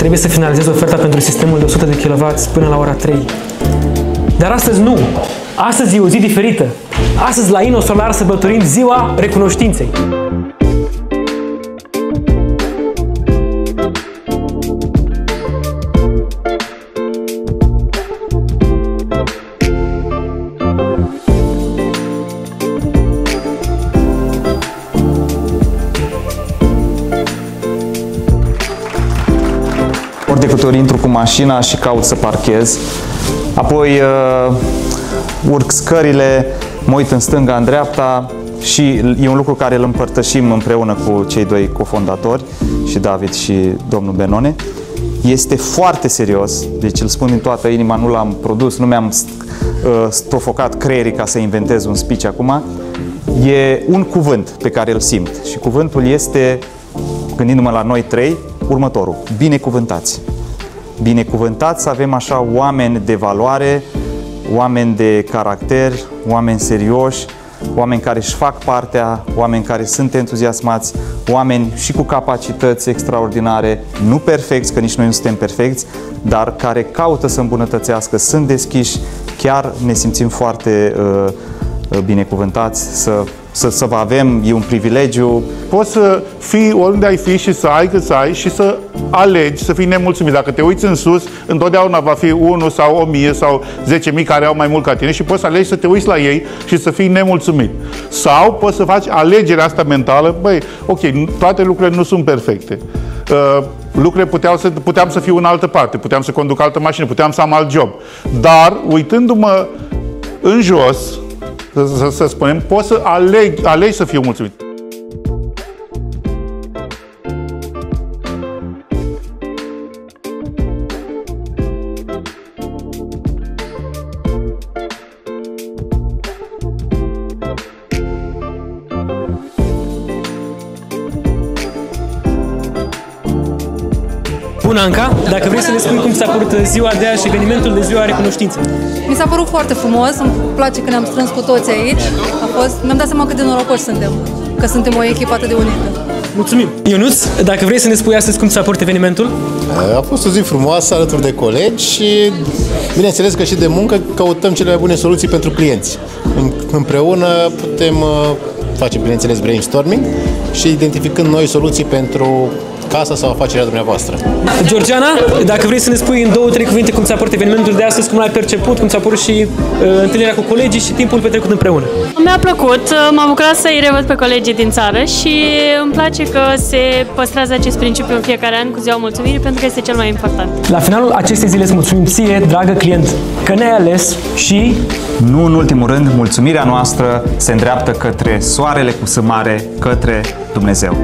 trebuie să finalizez oferta pentru sistemul de 100 de kW până la ora 3. Dar astăzi nu. Astăzi e o zi diferită. Astăzi la InnoSolar sărbătorim ziua recunoștinței. Ori de câte ori intru cu mașina și caut să parchez, apoi urc scările, mă uit în stânga, în dreapta și e un lucru care îl împărtășim împreună cu cei doi cofondatori, și David și domnul Benone. Este foarte serios, deci îl spun din toată inima, nu l-am produs, nu mi-am stofocat creierii ca să inventez un speech acum. E un cuvânt pe care îl simt și cuvântul este, gândindu-mă la noi trei, următorul: binecuvântați. Binecuvântați să avem așa oameni de valoare, oameni de caracter, oameni serioși, oameni care își fac partea, oameni care sunt entuziasmați, oameni și cu capacități extraordinare, nu perfecți, că nici noi nu suntem perfecți, dar care caută să îmbunătățească, sunt deschiși. Chiar ne simțim foarte binecuvântați să vă avem, e un privilegiu. Poți să fii oriunde ai fi și să ai cât să ai și să alegi să fii nemulțumit. Dacă te uiți în sus, întotdeauna va fi 1 sau 1000 sau 10.000 care au mai mult ca tine și poți să alegi să te uiți la ei și să fii nemulțumit. Sau poți să faci alegerea asta mentală: băi, ok, toate lucrurile nu sunt perfecte. Lucrurile puteam să fiu în altă parte, puteam să conduc altă mașină, puteam să am alt job. Dar, uitându-mă în jos, să spunem, poți să alegi să fiu mulțumit. Bună, Anca! Dacă vrei să ne spui cum ți-a părut ziua de azi și evenimentul de ziua recunoștinței. Mi s-a părut foarte frumos, îmi place că ne-am strâns cu toți aici. Mi-am dat seama cât de norocoși suntem, că suntem o echipă atât de unită. Mulțumim! Ionuț, dacă vrei să ne spui astăzi cum ți-a părut evenimentul? A fost o zi frumoasă alături de colegi și bineînțeles că și de muncă căutăm cele mai bune soluții pentru clienți. Împreună putem face, bineînțeles, brainstorming și identificând noi soluții pentru casa sau afacerea dumneavoastră. Georgiana, dacă vrei să ne spui în 2-3 cuvinte cum ți-a părut evenimentul de astăzi, cum l-ai perceput, cum ți-a părut și întâlnirea cu colegii și timpul petrecut împreună. Mi-a plăcut, m-am bucurat să-i revăd pe colegii din țară și îmi place că se păstrează acest principiu în fiecare an cu ziua mulțumirii, pentru că este cel mai important. La finalul acestei zile îți mulțumim ție, dragă client, că ne-ai ales și... Nu în ultimul rând, mulțumirea noastră se îndreaptă către soarele cu S mare, către Dumnezeu.